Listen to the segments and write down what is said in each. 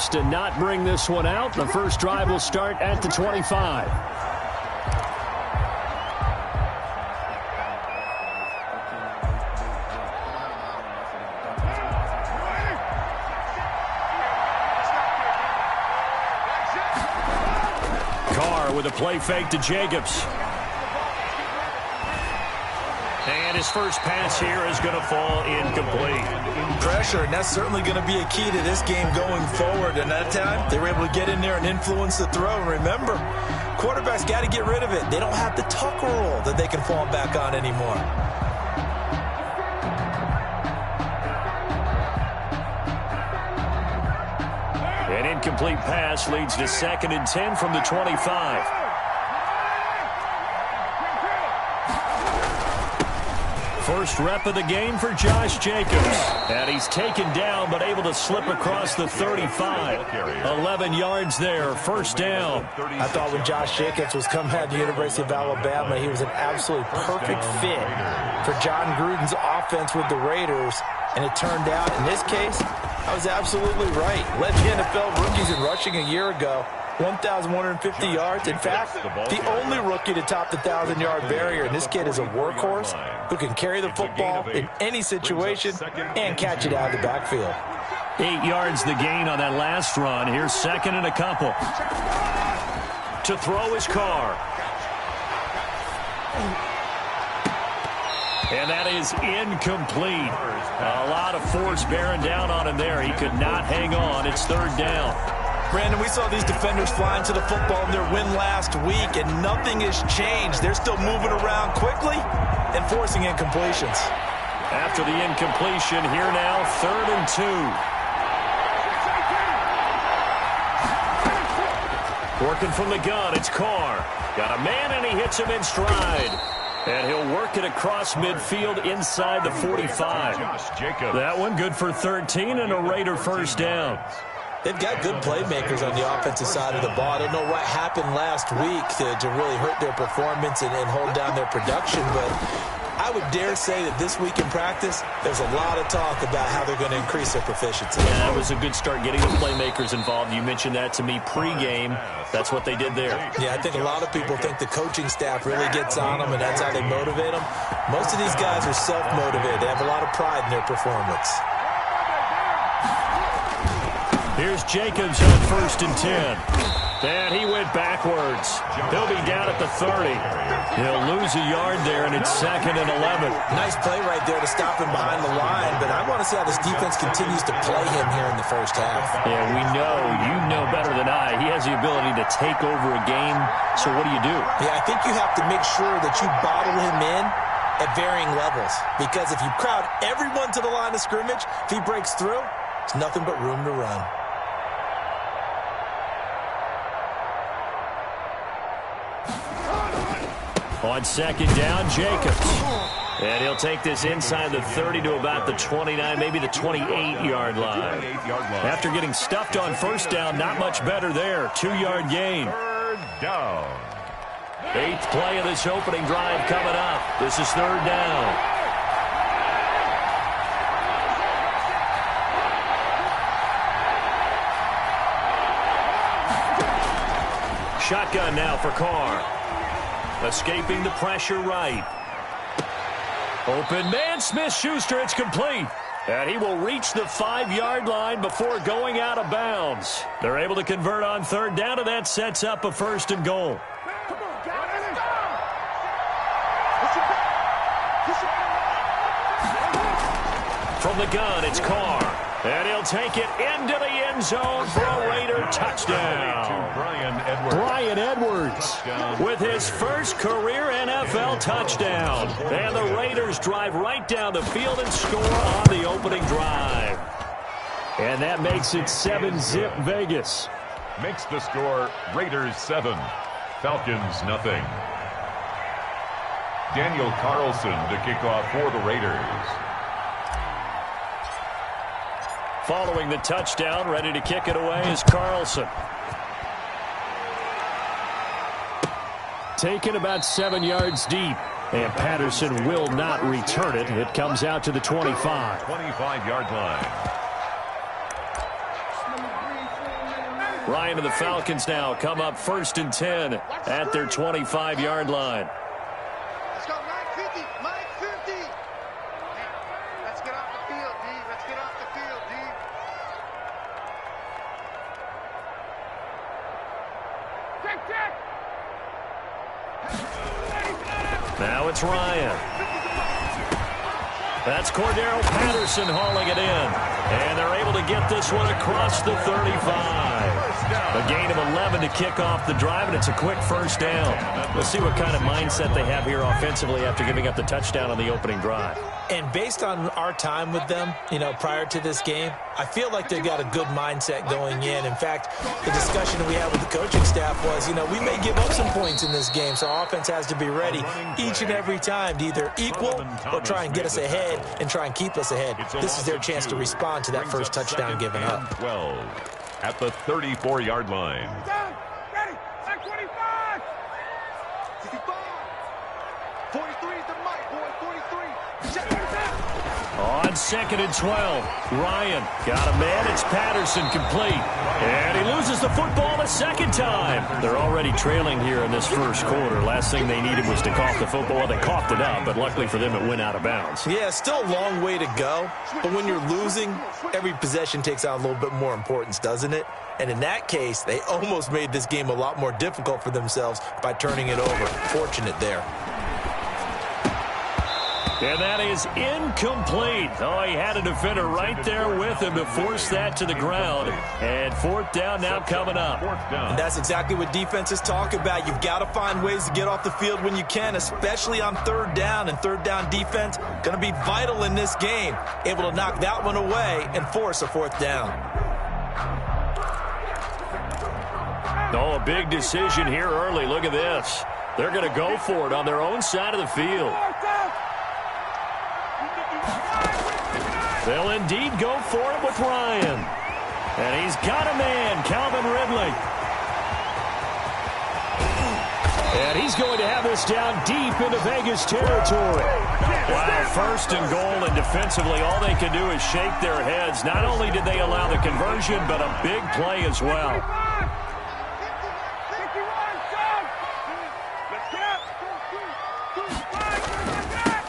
Chiefs to not bring this one out. The first drive will start at the 25. Carr with a play fake to Jacobs. And his first pass here is going to fall incomplete. Pressure, and that's certainly going to be a key to this game going forward. And that time, they were able to get in there and influence the throw. And remember, quarterbacks got to get rid of it. They don't have the tuck rule that they can fall back on anymore. An incomplete pass leads to 2nd and 10 from the 25. First rep of the game for Josh Jacobs. And he's taken down but able to slip across the 35. 11 yards there, first down. I thought when Josh Jacobs was coming out of the University of Alabama, he was an absolutely perfect fit for John Gruden's offense with the Raiders. And it turned out, in this case, I was absolutely right. Led the NFL rookies in rushing a year ago. 1,150 yards. In fact, the only rookie to top the 1,000-yard barrier. And this kid is a workhorse who can carry the football in any situation and catch it out of the backfield. 8 yards the gain on that last run. Here's 2nd and a couple. To throw his Carr. And that is incomplete. A lot of force bearing down on him there. He could not hang on. It's 3rd down. Brandon, we saw these defenders flying to the football in their win last week, and nothing has changed. They're still moving around quickly and forcing incompletions. After the incompletion, here now, 3rd and 2. Working from the gun, it's Carr. Got a man, and he hits him in stride. And he'll work it across midfield inside the 45. That one good for 13 and a Raider first down. They've got good playmakers on the offensive side of the ball. I don't know what happened last week to really hurt their performance and hold down their production, but I would dare say that this week in practice, there's a lot of talk about how they're going to increase their proficiency. Yeah, that was a good start getting the playmakers involved. You mentioned that to me pregame. That's what they did there. Yeah, I think a lot of people think the coaching staff really gets on them, and that's how they motivate them. Most of these guys are self-motivated. They have a lot of pride in their performance. Here's Jacobs on 1st and 10. And he went backwards. He'll be down at the 30. He'll lose a yard there, and it's 2nd and 11. Nice play right there to stop him behind the line, but I want to see how this defense continues to play him here in the first half. Yeah, we know, you know better than I, he has the ability to take over a game. So what do you do? Yeah, I think you have to make sure that you bottle him in at varying levels, because if you crowd everyone to the line of scrimmage, if he breaks through, it's nothing but room to run. On 2nd down, Jacobs. And he'll take this inside the 30 to about the 29, maybe the 28-yard line. After getting stuffed on 1st down, not much better there. 2-yard gain. 3rd down. 8th play of this opening drive coming up. This is 3rd down. Shotgun now for Carr. Escaping the pressure right. Open man, Smith-Schuster, it's complete. And he will reach the 5-yard line before going out of bounds. They're able to convert on 3rd down, and that sets up a 1st and goal. From the gun, it's Carr. And he'll take it into the end zone for a Raider touchdown. Bryan Edwards with his first career NFL touchdown. And the Raiders drive right down the field and score on the opening drive. And that makes it 7-zip Vegas. Makes the score Raiders 7, Falcons nothing. Daniel Carlson to kick off for the Raiders. Following the touchdown, ready to kick it away is Carlson. Taken about 7 yards deep. And Patterson will not return it. It comes out to the 25. 25-yard line. Ryan and the Falcons now come up 1st and 10 at their 25-yard line. Let's go, 950, 950. Let's get off the field, D. Let's get off the field, D. Now it's Ryan. That's Cordero Patterson hauling it in. And they're able to get this one across the 35. A gain of 11 to kick off the drive, and it's a quick first down. We'll see what kind of mindset they have here offensively after giving up the touchdown on the opening drive. And based on our time with them, prior to this game, I feel like they've got a good mindset going in. In fact, the discussion that we had with the coaching staff was, we may give up some points in this game, so our offense has to be ready each and every time to either equal or try and get us ahead and try and keep us ahead. This is their chance to respond to that first touchdown given up. 12 at the 34-yard line. Ready, 25. 65. 43 is the mic, boy, 43. Check it out. On 2nd and 12, Ryan got a man. It's Patterson complete. And he loses the football a second time. They're already trailing here in this first quarter. Last thing they needed was to cough the football. Well, they coughed it up, but luckily for them, it went out of bounds. Yeah, still a long way to go. But when you're losing, every possession takes on a little bit more importance, doesn't it? And in that case, they almost made this game a lot more difficult for themselves by turning it over. Fortunate there. And that is incomplete. Oh, he had a defender right there with him to force that to the ground. And 4th down now coming up. And that's exactly what defenses talk about. You've got to find ways to get off the field when you can, especially on 3rd down. And 3rd down defense going to be vital in this game. Able to knock that one away and force a 4th down. Oh, a big decision here early. Look at this. They're going to go for it on their own side of the field. They'll indeed go for it with Ryan. And he's got a man, Calvin Ridley. And he's going to have this down deep into Vegas territory. Wow, 1st and goal, and defensively all they can do is shake their heads. Not only did they allow the conversion, but a big play as well.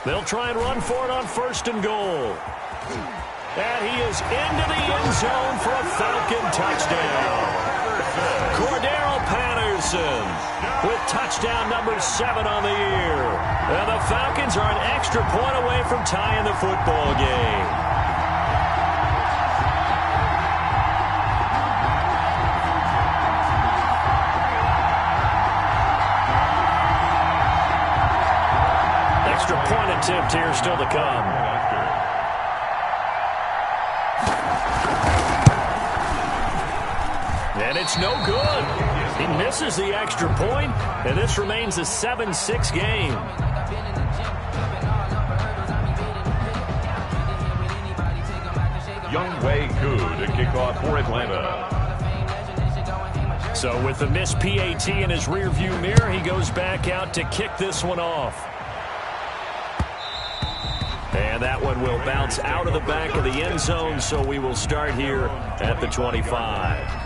They'll try and run for it on 1st and goal. And he is into the end zone for a Falcon touchdown. Cordero Patterson with touchdown number 7 on the year. And the Falcons are an extra point away from tying the football game. Extra point attempt here still to come. And it's no good. He misses the extra point, and this remains a 7-6 game. Younghoe Koo to kick off for Atlanta. So with the missed PAT in his rearview mirror, he goes back out to kick this one off. And that one will bounce out of the back of the end zone, so we will start here at the 25.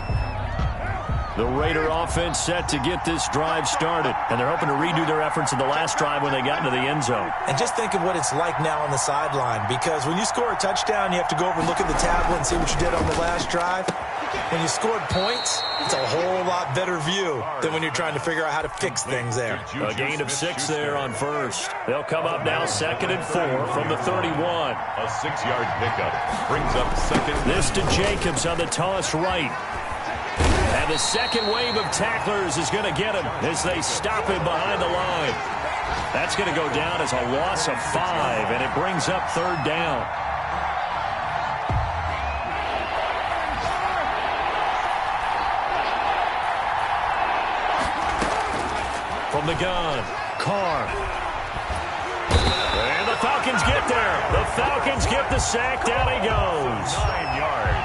The Raider offense set to get this drive started, and they're hoping to redo their efforts in the last drive when they got into the end zone. And just think of what it's like now on the sideline, because when you score a touchdown, you have to go over and look at the tablet and see what you did on the last drive. When you scored points, it's a whole lot better view than when you're trying to figure out how to fix things there. A gain of 6 there on 1st. They'll come up now 2nd and 4 from the 31. A 6-yard pickup brings up 2nd. This to Jacobs on the toss right. And the second wave of tacklers is going to get him as they stop him behind the line. That's going to go down as a loss of 5, and it brings up 3rd down. From the gun, Carr. And the Falcons get there. The Falcons get the sack. Down he goes. 9 yards.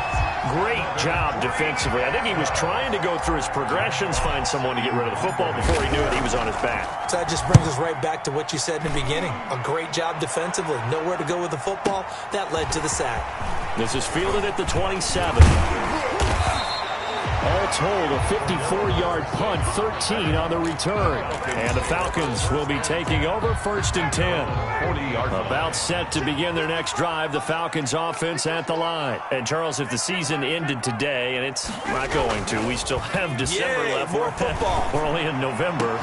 Great job defensively. I think he was trying to go through his progressions, find someone to get rid of the football. Before he knew it, he was on his back. So that just brings us right back to what you said in the beginning. A great job defensively. Nowhere to go with the football. That led to the sack. This is fielded at the 27. All told, a 54-yard punt, 13 on the return. And the Falcons will be taking over 1st and 10. About set to begin their next drive, the Falcons offense at the line. And Charles, if the season ended today, and it's not going to, we still have December left. More football. We're only in November,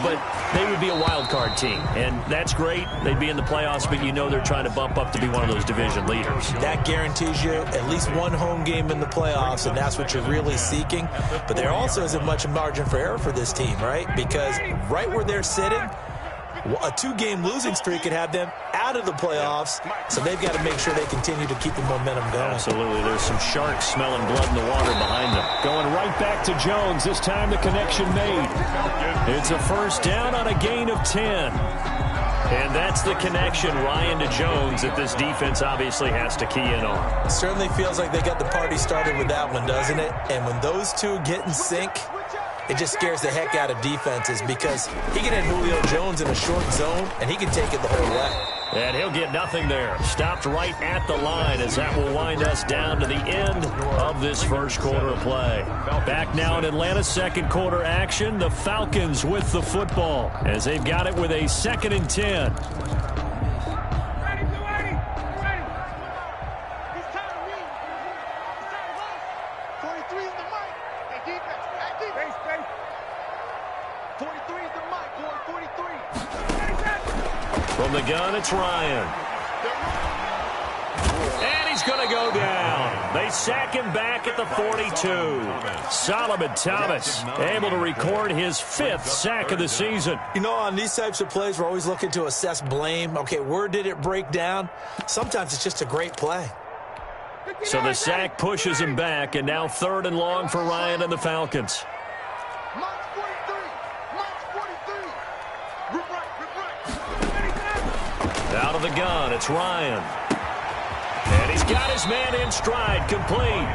but they would be a wild card team. And that's great. They'd be in the playoffs, but you know they're trying to bump up to be one of those division leaders. That guarantees you at least one home game in the playoffs, and that's what you're really seeking. But there also isn't much margin for error for this team, right? Because right where they're sitting, a 2-game losing streak could have them out of the playoffs, so they've got to make sure they continue to keep the momentum going. Absolutely. There's some sharks smelling blood in the water behind them. Going right back to Jones. This time the connection made. It's a 1st down on a gain of 10. And that's the connection, Ryan, to Jones, that this defense obviously has to key in on. It certainly feels like they got the party started with that one, doesn't it? And when those two get in sync, it just scares the heck out of defenses because he can hit Julio Jones in a short zone, and he can take it the whole way. And he'll get nothing there. Stopped right at the line as that will wind us down to the end of this first quarter of play. Back now in Atlanta's second quarter action, the Falcons with the football as they've got it with a 2nd and 10. From the gun, it's Ryan. And he's going to go down. They sack him back at the 42. Solomon Thomas able to record his 5th sack of the season. You know, on these types of plays, we're always looking to assess blame. Okay, where did it break down? Sometimes it's just a great play. So the sack pushes him back, and now 3rd and long for Ryan and the Falcons. Out of the gun, it's Ryan. And he's got his man in stride, complete.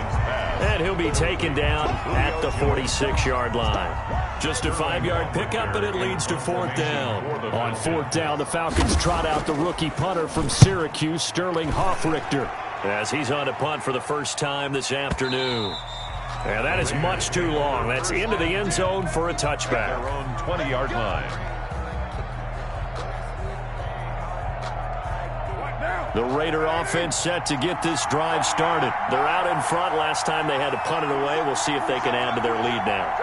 And he'll be taken down at the 46-yard line. Just a 5-yard pickup, and it leads to 4th down. On 4th down, the Falcons trot out the rookie punter from Syracuse, Sterling Hoffrichter, as he's on to punt for the first time this afternoon. And that is much too long. That's into the end zone for a touchback. Their own 20-yard line. The Raider offense set to get this drive started. They're out in front. Last time they had to punt it away. We'll see if they can add to their lead now.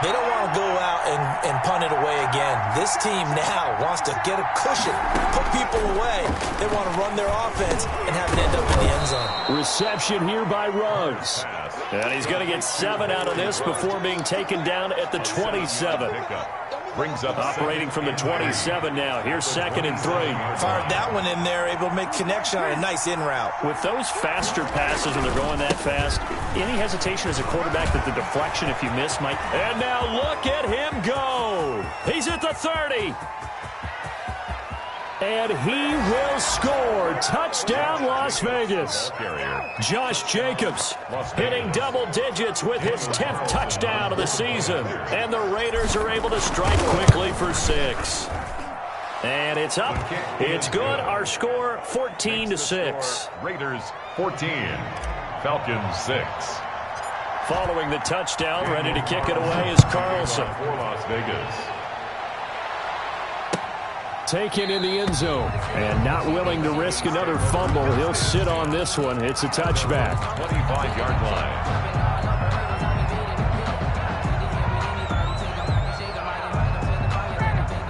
They don't want to go out and punt it away again. This team now wants to get a cushion, put people away. They want to run their offense and have it end up in the end zone. Reception here by Ruggs. And he's going to get 7 out of this before being taken down at the 27. Brings up operating from the 27 now. Here's 2nd and 3. Fired that one in there, able to make connection on a nice in route. With those faster passes when they're going that fast, any hesitation as a quarterback that the deflection, if you miss, might... And now look at him go. He's at the 30. And he will score. Touchdown, Las Vegas. Josh Jacobs hitting double digits with his 10th touchdown of the season. And the Raiders are able to strike quickly for 6. And it's up. It's good. Our score, 14-6. Raiders 14, Falcons 6. Following the touchdown, ready to kick it away is Carlson. For Las Vegas. Taken in the end zone. And not willing to risk another fumble. He'll sit on this one. It's a touchback. 25-yard line.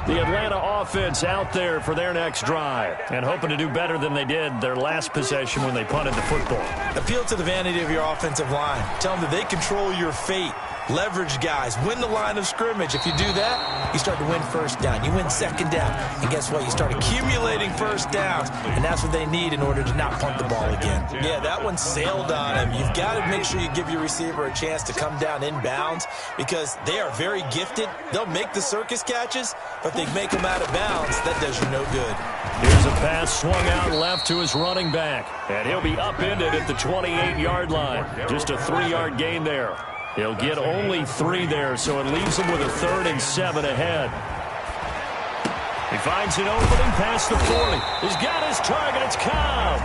The Atlanta offense out there for their next drive and hoping to do better than they did their last possession when they punted the football. Appeal to the vanity of your offensive line. Tell them that they control your fate. Leverage guys. Win the line of scrimmage. If you do that, you start to win 1st down. You win 2nd down. And guess what? You start accumulating 1st downs. And that's what they need in order to not punt the ball again. Yeah, that one sailed on him. You've got to make sure you give your receiver a chance to come down inbounds because they are very gifted. They'll make the circus catches, but they make them out of bounds. That does you no good. Here's a pass swung out left to his running back. And he'll be upended at the 28-yard line. Just a 3-yard gain there. He'll get only 3 there, so it leaves him with a 3rd and 7 ahead. He finds an opening past the 40. He's got his target. It's Cobb.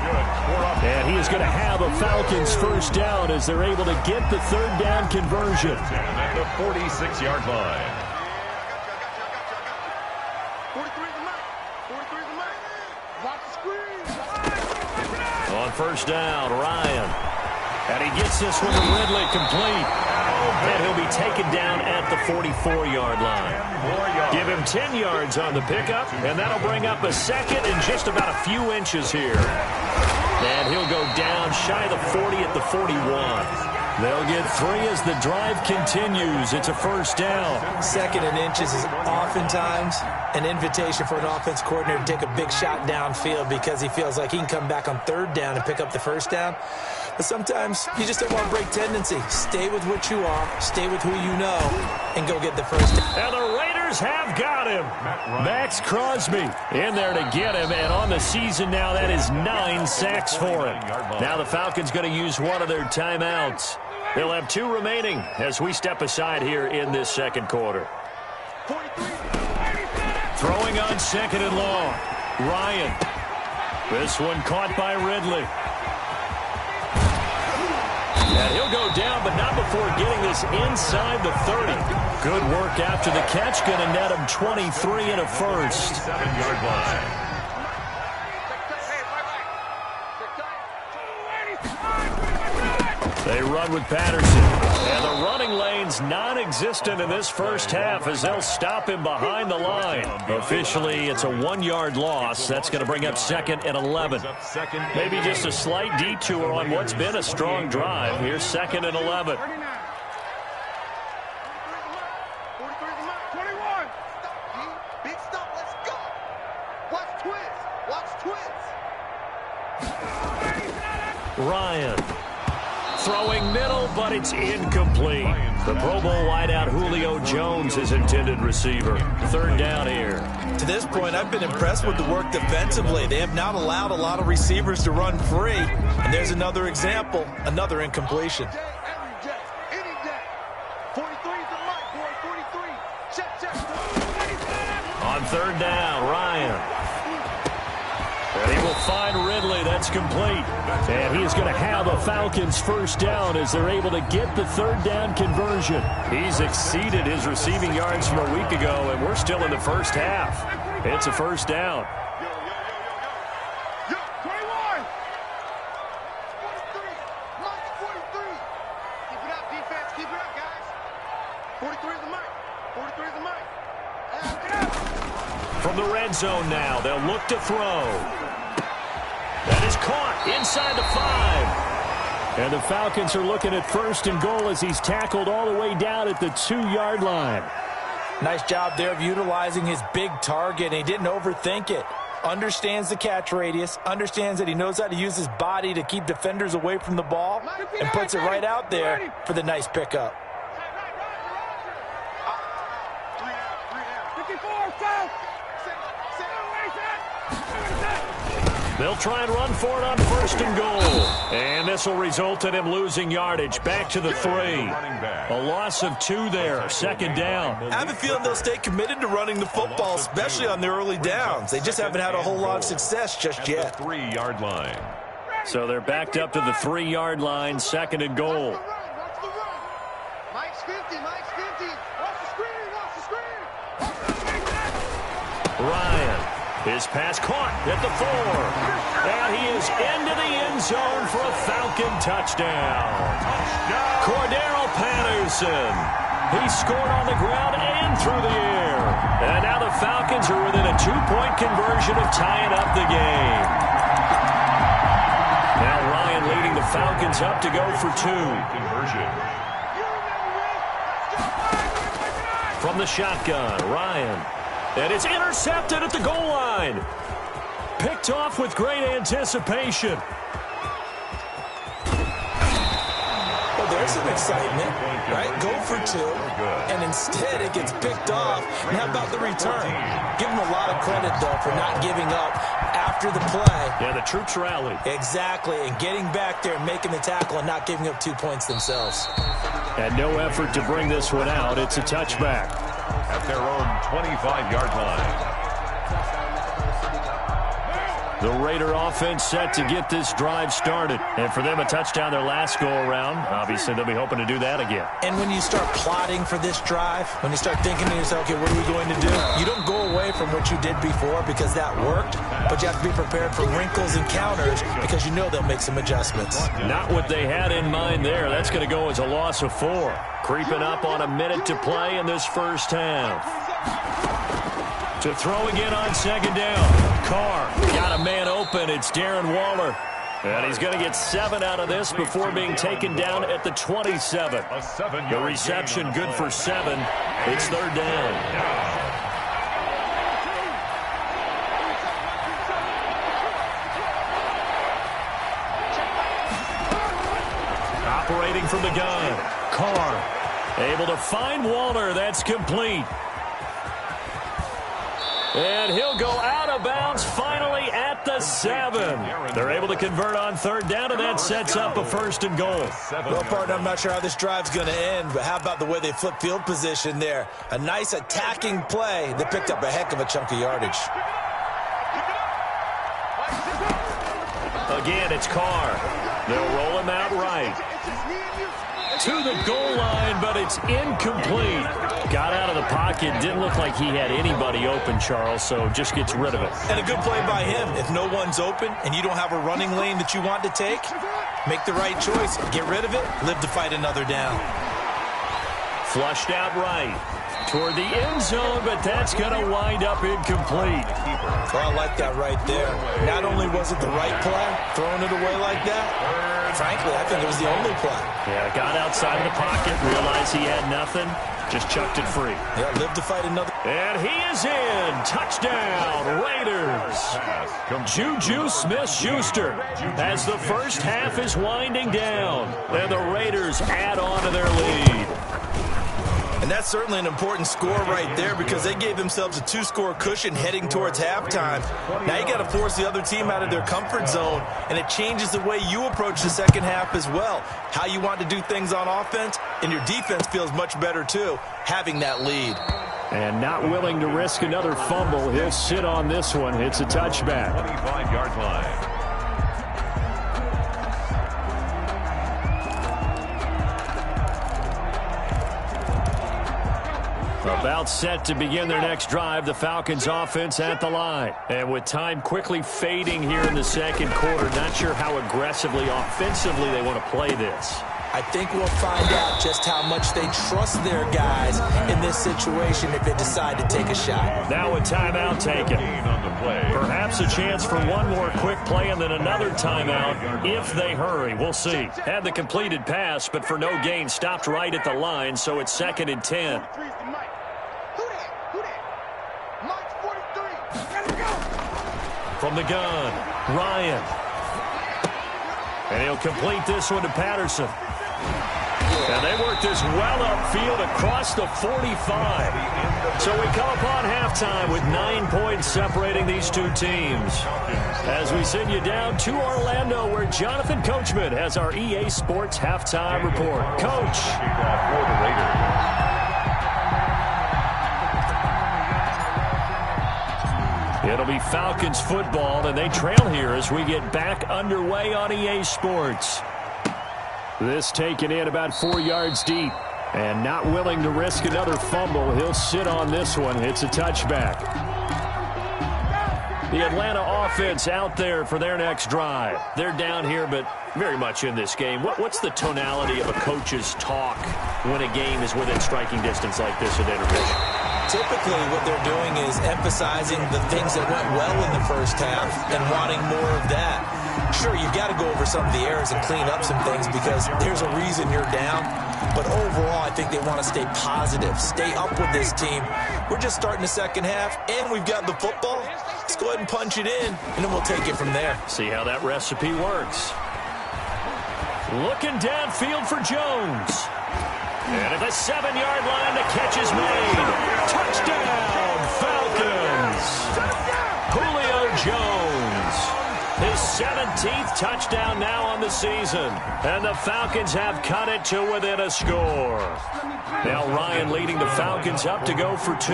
And he is going to have a Falcons first down as they're able to get the third down conversion. At the 46-yard line. 43's the mic. 43's the mic. Watch the screen. On first down, Ryan. And he gets this one to Ridley complete. And he'll be taken down at the 44-yard line. Give him 10 yards on the pickup, and that'll bring up a second in just about a few inches here. And he'll go down shy of the 40 at the 41. They'll get 3 as the drive continues. It's a first down. Second and inches is oftentimes an invitation for an offense coordinator to take a big shot downfield because he feels like he can come back on third down and pick up the first down. But sometimes you just don't want to break tendency. Stay with what you are, stay with who you know, and go get the first down. And the Raiders have got him. Max Crosby in there to get him. And on the season now, that is 9 sacks for him. Now the Falcons going to use one of their timeouts. They'll have 2 remaining as we step aside here in this second quarter. Throwing on second and long. Ryan. This one caught by Ridley. And he'll go down, but not before getting this inside the 30. Good work after the catch. Going to net him 23 and a first. 7-yard line. They run with Patterson. And the running lane's non-existent in this first half as they'll stop him behind the line. Officially, it's a 1-yard loss. That's going to bring up second and 11. Maybe just a slight detour on what's been a strong drive. Here's second and 11. 21. Big stop. Let's go. Watch twins. Watch twins. Ryan. Throwing middle, but it's incomplete. The Pro Bowl wideout Julio Jones is intended receiver. Third down here. To this point, I've been impressed with the work defensively. They have not allowed a lot of receivers to run free. And there's another example, another incompletion. Every day, any day. 43's the mic, boy. 43. Check. On third down, Ryan. And he will find Ridley. That's complete. And he's going to have a Falcons first down as they're able to get the third down conversion. He's exceeded his receiving yards from a week ago, and we're still in the first half. It's a first down. Yo, 21. 43. Mike's 43. Keep it up, defense. Keep it up, guys. 43's the mic. 43's the mic. Get up. From the red zone now, they'll look to throw. That is caught inside the 5. And the Falcons are looking at first and goal as he's tackled all the way down at the 2-yard line. Nice job there of utilizing his big target. He didn't overthink it. Understands the catch radius, understands that he knows how to use his body to keep defenders away from the ball, and puts it right out there for the nice pickup. 54, south. They'll try and run for it on first and goal. And this will result in him losing yardage. Back to the 3. A loss of 2 there. Second down. I have a feeling they'll stay committed to running the football, especially on their early downs. They just haven't had a whole lot of success just yet. 3-yard line. So they're backed up to the 3-yard line. Second and goal. Watch the run. Mike's 50. Mike's 50. Watch the screen. Watch the screen. Ryan. His pass caught at the 4. And he is into the end zone for a Falcon touchdown. Cordero Patterson. He scored on the ground and through the air. And now the Falcons are within a 2-point conversion of tying up the game. Now Ryan leading the Falcons up to go for 2. Conversion. From the shotgun, Ryan. And it's intercepted at the goal line. Picked off with great anticipation. Well, there's some excitement, right? Go for 2, and instead it gets picked off. And how about the return? Give him a lot of credit, though, for not giving up after the play. Yeah, the troops rallied. Exactly, and getting back there and making the tackle and not giving up 2 points themselves. And no effort to bring this one out. It's a touchback. At their own 25-yard line. The Raider offense set to get this drive started. And for them, a touchdown their last go-around. Obviously, they'll be hoping to do that again. And when you start plotting for this drive, when you start thinking to yourself, okay, what are we going to do? You don't go away from what you did before because that worked, but you have to be prepared for wrinkles and counters because you know they'll make some adjustments. Not what they had in mind there. That's going to go as a loss of 4. Creeping up on a minute to play in this first half. To throw again on second down. Carr got a man open. It's Darren Waller. And he's going to get 7 out of this before being taken down at the 27. The reception good for 7. It's third down. Operating from the gun. Carr able to find Waller. That's complete. And he'll go out of bounds finally at the 7. They're able to convert on third down, and that sets up a first and goal. Well, partner, I'm not sure how this drive's going to end, but how about the way they flip field position there? A nice attacking play. They picked up a heck of a chunk of yardage. Again, it's Carr. They'll roll him out right. To the goal line, but it's incomplete. Got out of the pocket. Didn't look like he had anybody open, Charles, so just gets rid of it. And a good play by him. If no one's open and you don't have a running lane that you want to take, make the right choice. Get rid of it. Live to fight another down. Flushed out right. Toward the end zone, but that's going to wind up incomplete. Well, I like that right there. Not only was it the right play, throwing it away like that, frankly, I think it was the only play. Yeah, got outside of the pocket, realized he had nothing, just chucked it free. Yeah, live to fight another. And he is in. Touchdown, Raiders. Juju Smith-Schuster as the first half is winding down. And the Raiders add on to their lead. And that's certainly an important score right there because they gave themselves a 2-score cushion heading towards halftime. Now you got to force the other team out of their comfort zone, and it changes the way you approach the second half as well. How you want to do things on offense, and your defense feels much better too, having that lead. And not willing to risk another fumble. He'll sit on this one. It's a touchback. 25-yard line. About set to begin their next drive, the Falcons offense at the line. And with time quickly fading here in the second quarter, not sure how aggressively, offensively they want to play this. I think we'll find out just how much they trust their guys in this situation if they decide to take a shot. Now a timeout taken. Perhaps a chance for one more quick play and then another timeout if they hurry. We'll see. Had the completed pass, but for no gain, stopped right at the line, so it's 2nd and 10. From the gun, Ryan. And he'll complete this one to Patterson. And they work this well upfield across the 45. So we come upon halftime with 9 points separating these two teams. As we send you down to Orlando, where Jonathan Coachman has our EA Sports halftime report. Coach. For the Raiders. It'll be Falcons football, and they trail here as we get back underway on EA Sports. This taken in about 4 yards deep. And not willing to risk another fumble. He'll sit on this one. It's a touchback. The Atlanta offense out there for their next drive. They're down here, but very much in this game. What's the tonality of a coach's talk when a game is within striking distance like this at intermission? Typically, what they're doing is emphasizing the things that went well in the first half and wanting more of that. Sure, you've got to go over some of the errors and clean up some things because there's a reason you're down. But overall, I think they want to stay positive, stay up with this team. We're just starting the second half, and we've got the football. Let's go ahead and punch it in, and then we'll take it from there. See how that recipe works. Looking downfield for Jones. And at the 7-yard line, the catch is made. Touchdown, Falcons. Julio Jones. His 17th touchdown now on the season. And the Falcons have cut it to within a score. Now Ryan leading the Falcons up to go for 2.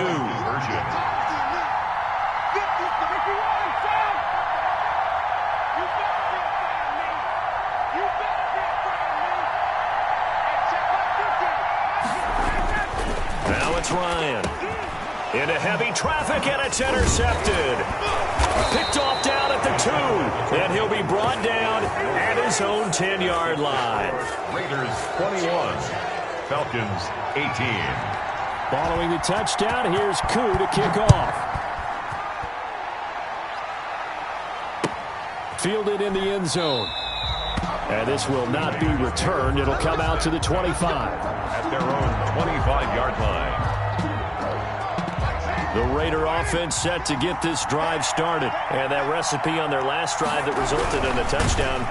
Now it's Ryan. Into heavy traffic, and it's intercepted. Picked off down at the 2. And he'll be brought down at his own 10-yard line. Raiders 21, Falcons 18. Following the touchdown, here's Koo to kick off. Fielded in the end zone. And this will not be returned. It'll come out to the 25. At their own 25-yard line. The Raider offense set to get this drive started. And that recipe on their last drive that resulted in a touchdown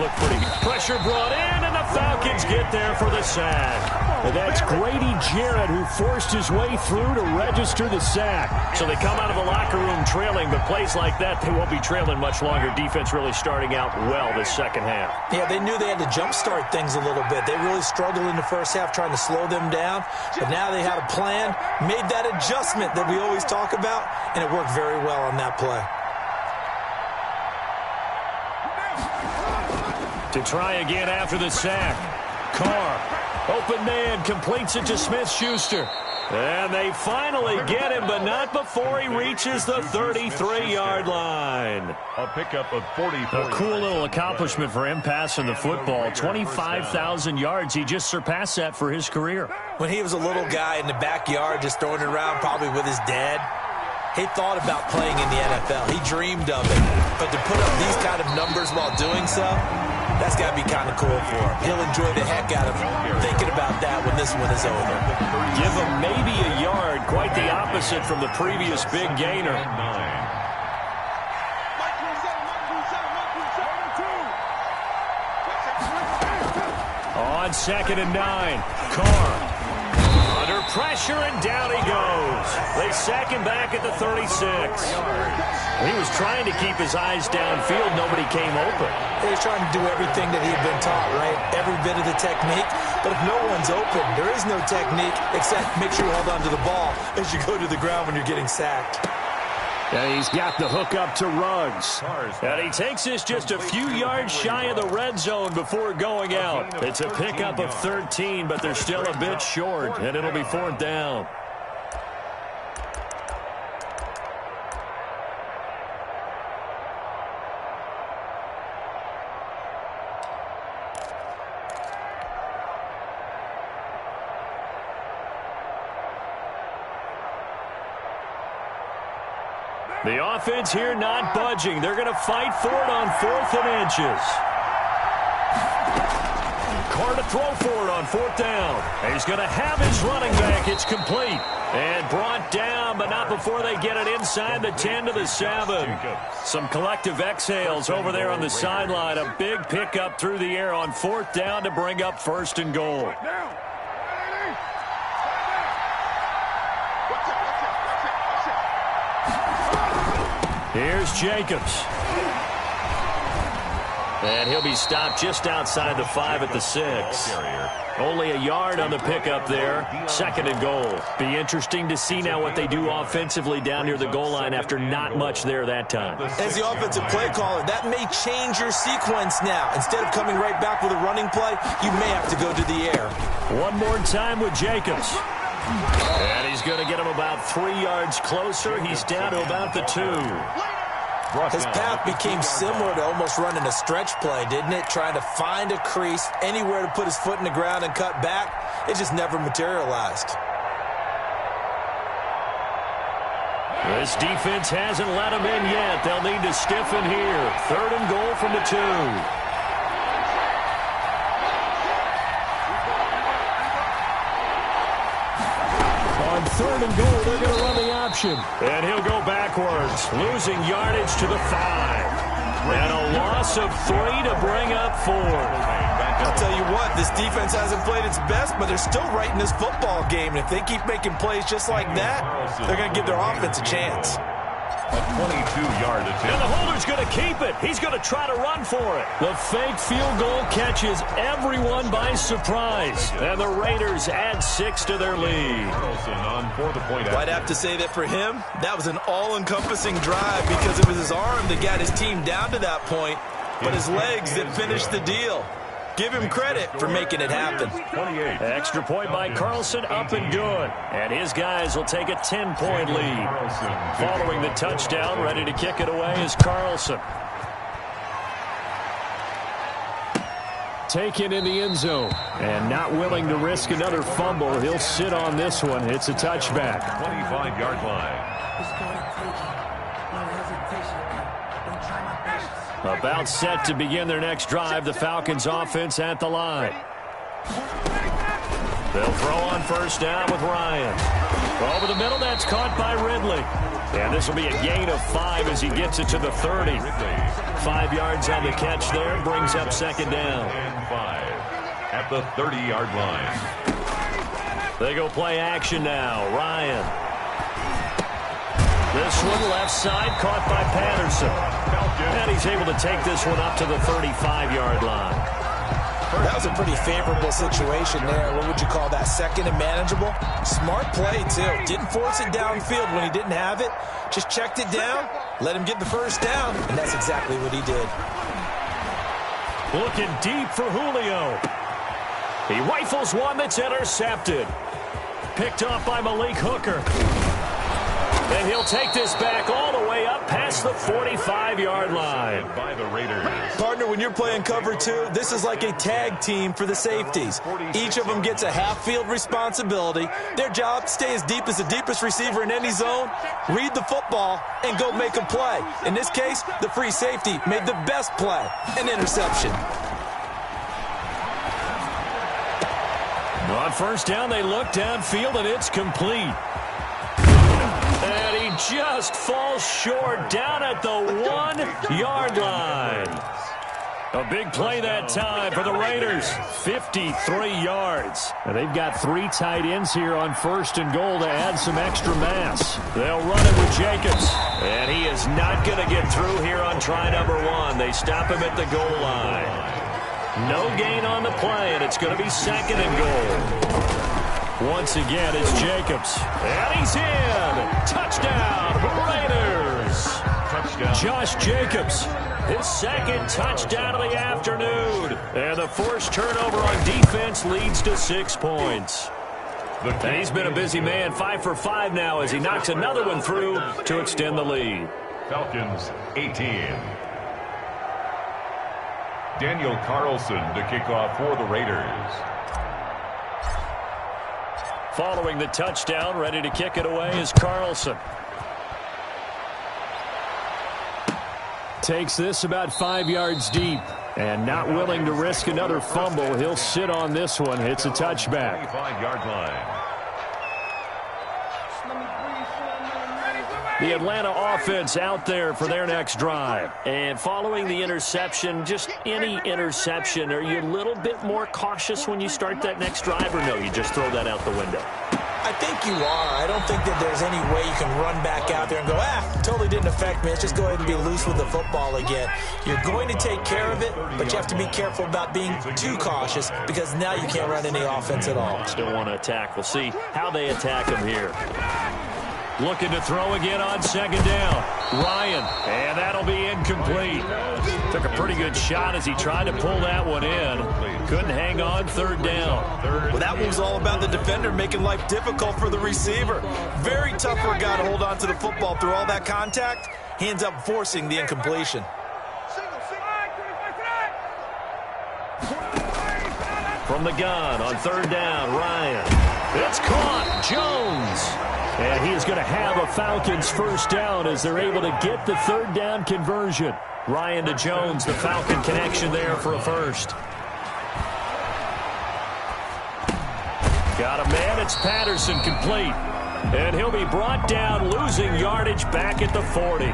looked pretty good. Pressure brought in, and the Falcons get there for the sack. And that's Grady Jarrett who forced his way through to register the sack. So they come out of the locker room trailing, but plays like that, they won't be trailing much longer. Defense really starting out well this second half. Yeah, they knew they had to jumpstart things a little bit. They really struggled in the first half trying to slow them down, but now they had a plan, made that adjustment that we always talk about, and it worked very well on that play. To try again after the sack. Carr, open man, completes it to Smith-Schuster. And they finally get him, but not before he reaches the 33-yard line. A pickup of 44. A cool little accomplishment for him passing the football. 25,000 yards. He just surpassed that for his career. When he was a little guy in the backyard just throwing it around probably with his dad, he thought about playing in the NFL. He dreamed of it. But to put up these kind of numbers while doing so, that's got to be kind of cool for him. He'll enjoy the heck out of thinking about that when this one is over. Give him maybe a yard. Quite the opposite from the previous big gainer. On 2nd and 9, Carr. Under pressure, and down he goes. They sack him back at the 36. He was trying to keep his eyes downfield. Nobody came open. He was trying to do everything that he had been taught, right? Every bit of the technique. But if no one's open, there is no technique except make sure you hold on to the ball as you go to the ground when you're getting sacked. And he's got the hook up to Ruggs. And he takes this just a few yards shy of the red zone before going out. It's a pickup of 13, but they're still a bit short, and it'll be 4th down. The offense here not budging. They're going to fight for it on 4th and inches. Carr to throw for it on 4th down. And he's going to have his running back. It's complete. And brought down, but not before they get it inside the 10 to the 7. Some collective exhales over there on the sideline. A big pickup through the air on 4th down to bring up 1st and goal. Here's Jacobs. And he'll be stopped just outside the 5 at the 6. Only a yard on the pickup there. 2nd and goal. Be interesting to see now what they do offensively down near the goal line after not much there that time. As the offensive play caller, that may change your sequence now. Instead of coming right back with a running play, you may have to go to the air. One more time with Jacobs. And he's going to get him about 3 yards closer. He's down to about the 2. His path became similar to almost running a stretch play, didn't it? Trying to find a crease, anywhere to put his foot in the ground and cut back. It just never materialized. This defense hasn't let him in yet. They'll need to stiffen here. 3rd and goal from the 2. On 3rd and goal, they're going to run the option. And he'll go backwards, losing yardage to the 5. And a loss of 3 to bring up 4. I'll tell you what, this defense hasn't played its best, but they're still right in this football game. And if they keep making plays just like that, they're going to give their offense a chance. A 22-yard attempt. And the holder's going to keep it. He's going to try to run for it. The fake field goal catches everyone by surprise. And the Raiders add 6 to their lead. I'd have to say that for him, that was an all-encompassing drive because it was his arm that got his team down to that point, but his legs that finished the deal. Give him credit for making it happen. 28. Extra point by Carlson, up and good. And his guys will take a 10-point lead. Following the touchdown, ready to kick it away is Carlson. Taken in the end zone. And not willing to risk another fumble. He'll sit on this one. It's a touchback. 25-yard line. About set to begin their next drive. The Falcons offense at the line. They'll throw on first down with Ryan. Over the middle, that's caught by Ridley. And this will be a gain of 5 as he gets it to the 30. 5 yards on the catch there, brings up second down. And 5 at the 30-yard line. They go play action now. Ryan. This one left side, caught by Patterson. And he's able to take this one up to the 35-yard line. That was a pretty favorable situation there. What would you call that? Second and manageable? Smart play, too. Didn't force it downfield when he didn't have it. Just checked it down, let him get the first down, and that's exactly what he did. Looking deep for Julio. He rifles one that's intercepted. Picked off by Malik Hooker. And he'll take this back all the way up past the 45-yard line. By the Raiders. Partner, when you're playing cover 2, this is like a tag team for the safeties. Each of them gets a half-field responsibility. Their job, stay as deep as the deepest receiver in any zone, read the football, and go make a play. In this case, the free safety made the best play, an interception. On first down, they look downfield, and it's complete. And he just falls short down at the 1-yard line. A big play that time for the Raiders. 53 yards. And they've got 3 tight ends here on first and goal to add some extra mass. They'll run it with Jacobs. And he is not going to get through here on try number 1. They stop him at the goal line. No gain on the play, and it's going to be second and goal. Once again, it's Jacobs. And he's in. Touchdown, Raiders. Touchdown. Josh Jacobs, his second touchdown of the afternoon. And the forced turnover on defense leads to 6 points. And he's been a busy man, 5 for 5 now as he knocks another one through to extend the lead. Falcons 18. Daniel Carlson to kick off for the Raiders. Following the touchdown, ready to kick it away is Carlson. Takes this about 5 yards deep. And not willing to risk another fumble. He'll sit on this one. It's a touchback. 25-yard line. The Atlanta offense out there for their next drive. And following the interception, just any interception, are you a little bit more cautious when you start that next drive, or no, you just throw that out the window? I think you are. I don't think that there's any way you can run back out there and go, totally didn't affect me. Let's just go ahead and be loose with the football again. You're going to take care of it, but you have to be careful about being too cautious because now you can't run any offense at all. Still want to attack. We'll see how they attack him here. Looking to throw again on second down. Ryan, and that'll be incomplete. Took a pretty good shot as he tried to pull that one in. Couldn't hang on, third down. Well, that one was all about the defender making life difficult for the receiver. Very tough for a guy to hold on to the football through all that contact. He ends up forcing the incompletion. From the gun on third down, Ryan. It's caught. Jones. And he is going to have a Falcons first down as they're able to get the third down conversion. Ryan to Jones, the Falcon connection there for a first. Got a man, it's Patterson complete. And he'll be brought down, losing yardage back at the 40.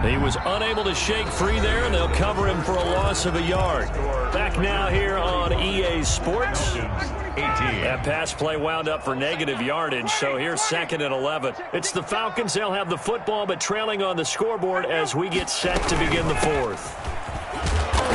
He was unable to shake free there, and they'll cover him for a loss of a yard. Back now here on EA Sports. 18. That pass play wound up for negative yardage, so here's second and 11. It's the Falcons. They'll have the football, but trailing on the scoreboard as we get set to begin the fourth.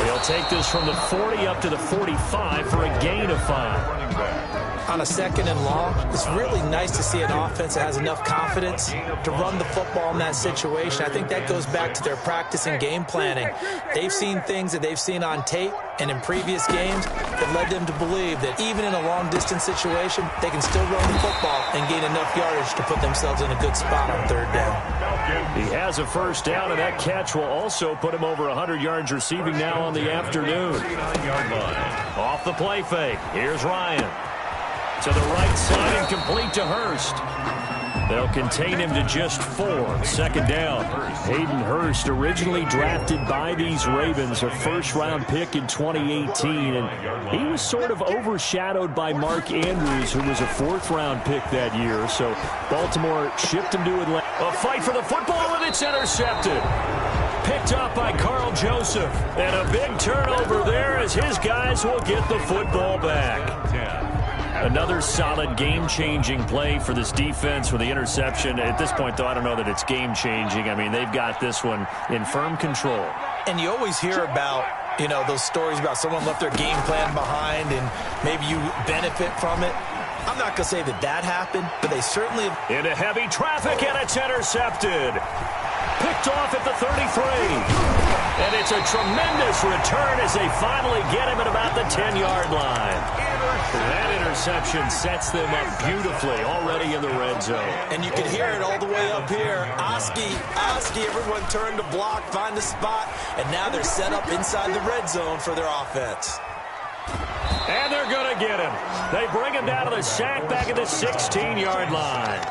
They'll take this from the 40 up to the 45 for a gain of 5. on a 2nd and long, it's really nice to see an offense that has enough confidence to run the football in that situation. I think that goes back to their practice and game planning. They've seen things that they've seen on tape and in previous games that led them to believe that even in a long-distance situation, they can still run the football and gain enough yardage to put themselves in a good spot on 3rd down. He has a first down, and that catch will also put him over 100 yards receiving now on the afternoon. Off the play fake. Here's Ryan. To the right side and complete to Hurst. They'll contain him to just 4. 2nd down. Hayden Hurst, originally drafted by these Ravens, a first-round pick in 2018. And he was sort of overshadowed by Mark Andrews, who was a 4th-round pick that year. So Baltimore shipped him to Atlanta. A fight for the football, and it's intercepted. Picked up by Carl Joseph. And a big turnover there as his guys will get the football back. Another solid game-changing play for this defense with the interception. At this point, though, I don't know that it's game-changing. I mean, they've got this one in firm control. And you always hear about, you know, those stories about someone left their game plan behind and maybe you benefit from it. I'm not going to say that that happened, but they certainly... Into heavy traffic, and it's intercepted. Picked off at the 33. And it's a tremendous return as they finally get him at about the 10-yard line. That interception sets them up beautifully already in the red zone. And you can hear it all the way up here. Oski, everyone turned to block, find a spot, and now they're set up inside the red zone for their offense. And they're going to get him. They bring him down to the sack back at the 16-yard line.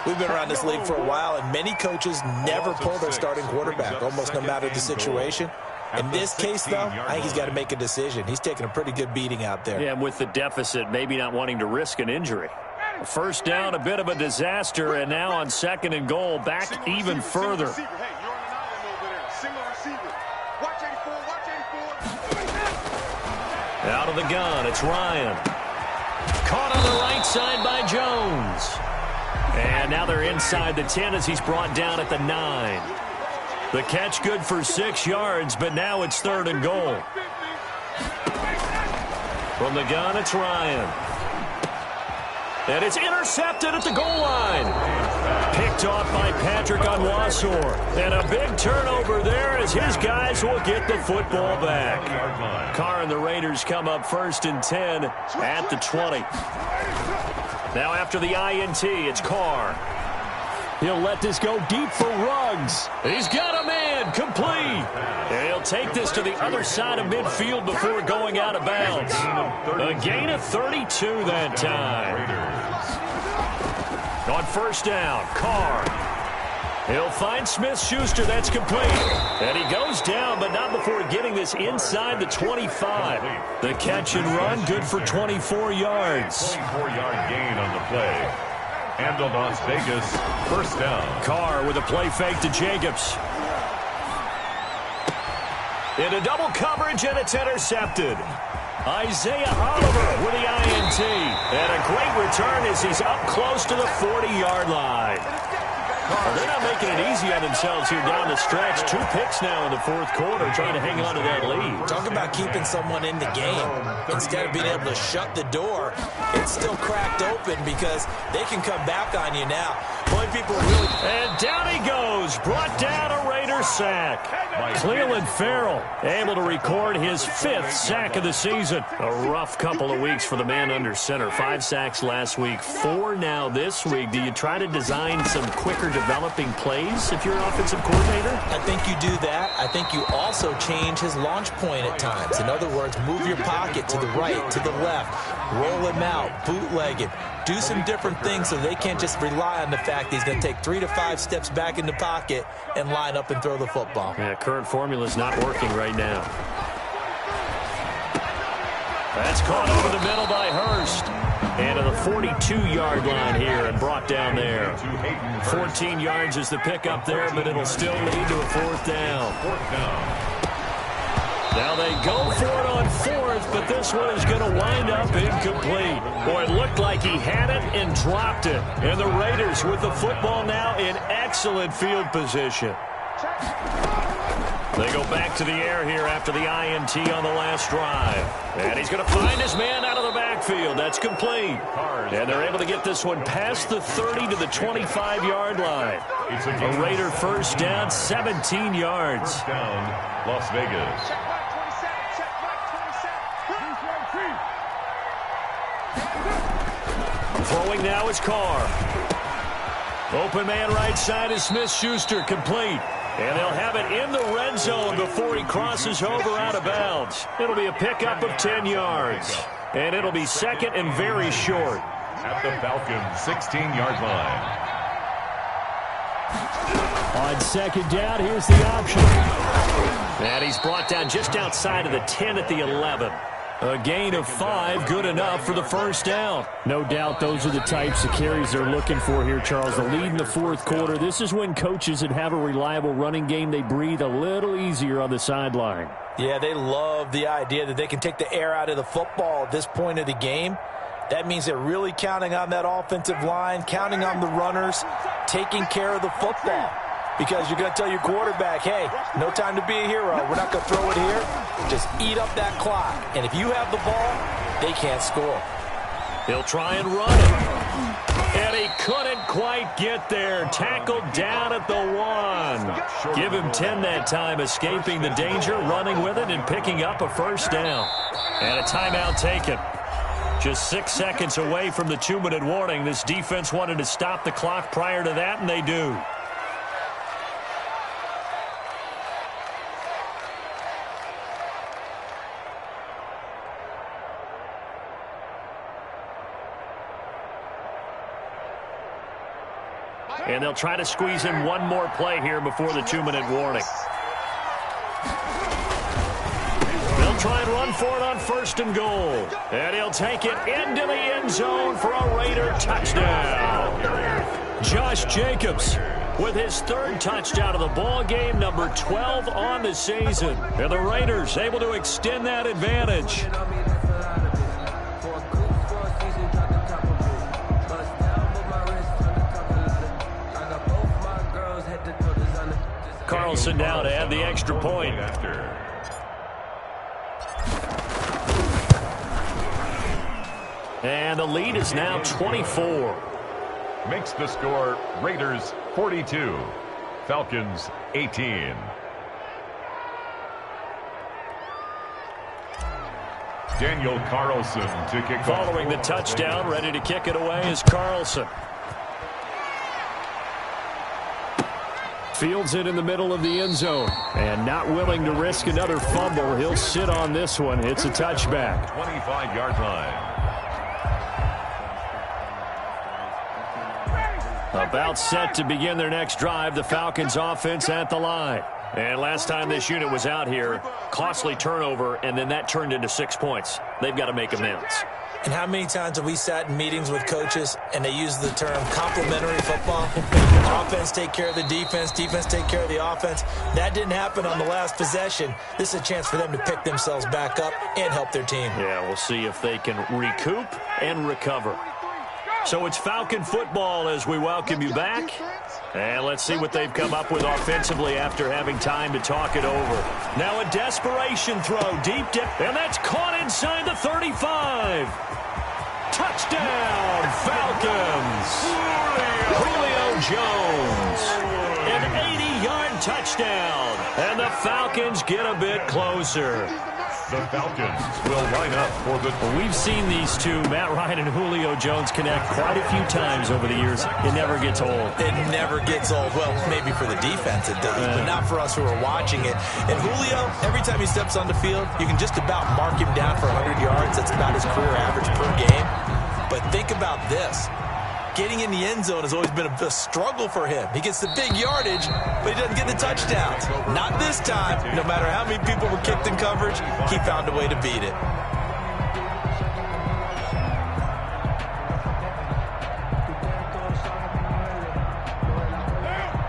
We've been around this league for a while, and many coaches never pull their starting quarterback, almost no matter the situation. In this case, though, I think he's got to make a decision. He's taking a pretty good beating out there. Yeah, and with the deficit, maybe not wanting to risk an injury. First down, a bit of a disaster, and now on 2nd and goal, back even further. Out of the gun, it's Ryan. Caught on the right side by Jones. And now they're inside the 10 as he's brought down at the 9. The catch good for 6 yards, but now it's 3rd and goal. From the gun, it's Ryan. And it's intercepted at the goal line. Picked off by Patrick Onwuasor. And a big turnover there as his guys will get the football back. Carr and the Raiders come up 1st and 10 at the 20. Now after the INT, it's Carr. He'll let this go deep for Ruggs. He's got a man complete. And he'll take this to the other side of midfield before going out of bounds. A gain of 32 that time. On 1st down, Carr. He'll find Smith-Schuster. That's complete. And he goes down, but not before getting this inside the 25. The catch and run, good for 24 yards. 24-yard gain on the play. Handled Las Vegas, 1st down. Carr with a play fake to Jacobs. Into double coverage, and it's intercepted. Isaiah Oliver with the INT. And a great return as he's up close to the 40-yard line. Well, they're not making it easy on themselves here down the stretch. 2 picks now in the 4th quarter, trying to hang on to that lead. Talk about keeping someone in the game. Instead of being able to shut the door, it's still cracked open because they can come back on you now. Boy, people really... And down he goes. Brought down a Raider sack. Cleveland Farrell able to record his 5th sack of the season. A rough couple of weeks for the man under center. 5 sacks last week, 4 now this week. Do you try to design some quicker developing plays if you're an offensive coordinator? I think you do that. I think you also change his launch point at times. In other words, move your pocket to the right, to the left, roll him out, bootleg him. Do some different things so they can't just rely on the fact that he's going to take 3 to 5 steps back in the pocket and line up and throw the football. Yeah, current formula is not working right now. That's caught over the middle by Hurst. And to the 42-yard line here and brought down there. 14 yards is the pickup there, but it'll still lead to a 4th down. Now they go for it on 4th, but this one is going to wind up incomplete. Boy, it looked like he had it and dropped it. And the Raiders with the football now in excellent field position. They go back to the air here after the INT on the last drive. And he's going to find his man out of the backfield. That's complete. And they're able to get this one past the 30 to the 25-yard line. A Raider first down, 17 yards. First down, Las Vegas. Check back 27. Throwing now is Carr. Open man right side is Smith-Schuster, complete. And they'll have it in the red zone before he crosses over out of bounds. It'll be a pickup of 10 yards. And it'll be second and very short. At the Falcons' 16-yard line. On second down, here's the option. And he's brought down just outside of the 10 at the 11. A gain of 5, good enough for the first down. No doubt those are the types of carries they're looking for here, Charles. The lead in the fourth quarter. This is when coaches that have a reliable running game, they breathe a little easier on the sideline. Yeah, they love the idea that they can take the air out of the football at this point of the game. That means they're really counting on that offensive line, counting on the runners, taking care of the football. Because you're going to tell your quarterback, hey, no time to be a hero. We're not going to throw it here. Just eat up that clock. And if you have the ball, they can't score. He'll try and run it. And he couldn't quite get there. Tackled down at the 1. Give him 10 that time, escaping the danger, running with it, and picking up a first down. And a timeout taken. Just 6 seconds away from the 2-minute warning. This defense wanted to stop the clock prior to that, and they do. And they'll try to squeeze in one more play here before the 2-minute warning. They'll try and run for it on first and goal. And he'll take it into the end zone for a Raider touchdown. Josh Jacobs with his 3rd touchdown of the ball game, number 12 on the season. And the Raiders able to extend that advantage. Carlson now to add the extra point. And the lead is now 24. Makes the score Raiders 42, Falcons 18. Daniel Carlson to kick off. Following the touchdown, ready to kick it away is Carlson. Fields it in the middle of the end zone. And not willing to risk another fumble. He'll sit on this one. It's a touchback. 25-yard line. About set to begin their next drive, the Falcons offense at the line. And last time this unit was out here, costly turnover, and then that turned into 6 points. They've got to make amends. And how many times have we sat in meetings with coaches and they use the term complementary football? Offense take care of the defense, defense take care of the offense. That didn't happen on the last possession. This is a chance for them to pick themselves back up and help their team. Yeah, we'll see if they can recoup and recover. So it's Falcon football as we welcome you back. And let's see what they've come up with offensively after having time to talk it over. Now a desperation throw deep down, and that's caught inside the 35. Touchdown, Falcons. Julio Jones. An 80-yard touchdown. And the Falcons get a bit closer. The Falcons will line up for the... We've seen these two, Matt Ryan and Julio Jones, connect quite a few times over the years. It never gets old. It never gets old. Well, maybe for the defense it does, but not for us who are watching it. And Julio, every time he steps on the field, you can just about mark him down for 100 yards. That's about his career average per game. But think about this. Getting in the end zone has always been a struggle for him. He gets the big yardage, but he doesn't get the touchdowns. Not this time. No matter how many people were kicked in coverage, he found a way to beat it.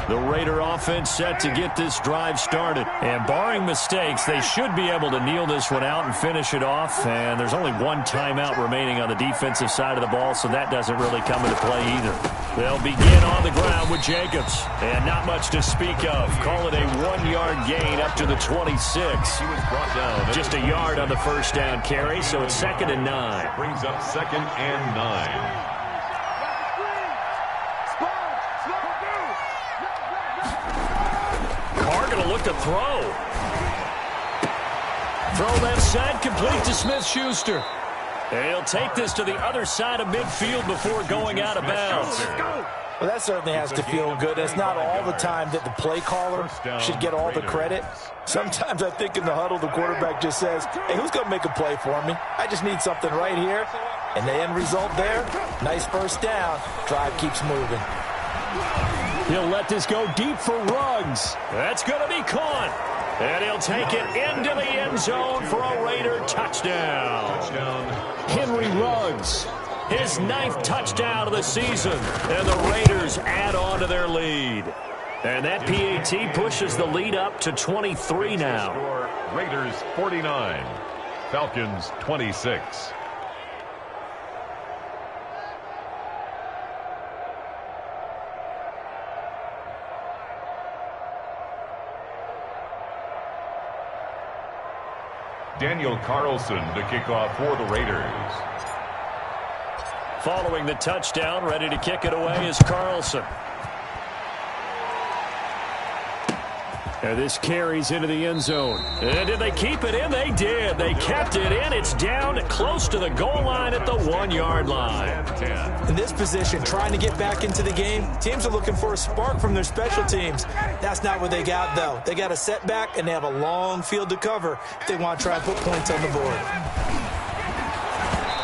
The Raider offense set to get this drive started. And barring mistakes, they should be able to kneel this one out and finish it off. And there's only one timeout remaining on the defensive side of the ball, so that doesn't really come into play either. They'll begin on the ground with Jacobs. And not much to speak of. Call it a 1-yard gain up to the 26. He was brought down. Just a yard on the first down carry, so it's 2nd and 9. Brings up 2nd and 9. Carr going to look to throw. Throw left side, complete to Smith-Schuster. And he'll take this to the other side of midfield before going out of bounds. Well, that certainly has to feel good. It's not all the time that the play caller should get all the credit. Sometimes I think in the huddle, the quarterback just says, hey, who's going to make a play for me? I just need something right here. And the end result there, nice first down. Drive keeps moving. He'll let this go deep for Ruggs. That's going to be caught. And he'll take it into the end zone for a Raider touchdown. Henry Ruggs. His 9th touchdown of the season. And the Raiders add on to their lead. And that PAT pushes the lead up to 23 now. Raiders 49, Falcons 26. Daniel Carlson to kick off for the Raiders. Following the touchdown, ready to kick it away is Carlson. And this carries into the end zone. And did they keep it in? They did. They kept it in. It's down close to the goal line at the 1-yard line. In this position, trying to get back into the game, teams are looking for a spark from their special teams. That's not what they got, though. They got a setback, and they have a long field to cover if they want to try and put points on the board.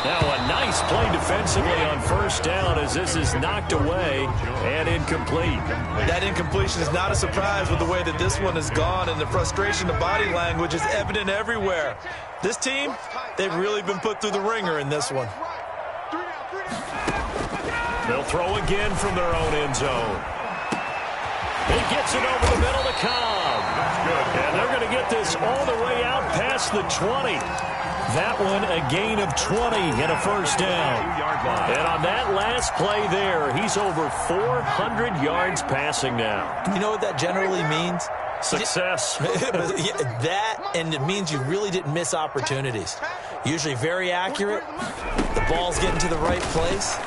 Now a nice play defensively on first down as this is knocked away and incomplete. That incompletion is not a surprise with the way that this one has gone, and the frustration, the body language is evident everywhere. This team, they've really been put through the ringer in this one. They'll throw again from their own end zone. He gets it over the middle to Cobb. And they're going to get this all the way out past the 20. That one a gain of 20 and a first down. And on that last play there, he's over 400 yards passing now. You know what that generally means? Success. That, and it means you really didn't miss opportunities. Usually very accurate. The ball's getting to the right place.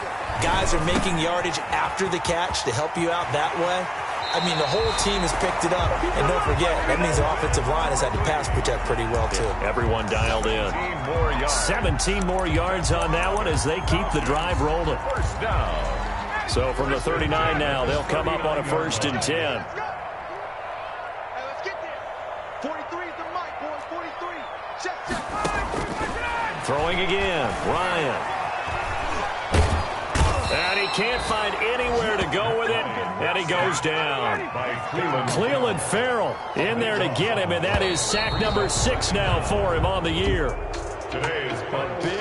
Guys are making yardage after the catch to help you out that way. I mean, the whole team has picked it up. And don't forget, that means the offensive line has had to pass protect pretty well, too. Everyone dialed in. 17 more yards on that one as they keep the drive rolling. So from the 39 now, they'll come up on a 1st and 10. Throwing again, Ryan. And he can't find anywhere to go with it, and he goes down. Cleveland Farrell in there to get him, and that is sack number 6 now for him on the year. Today's big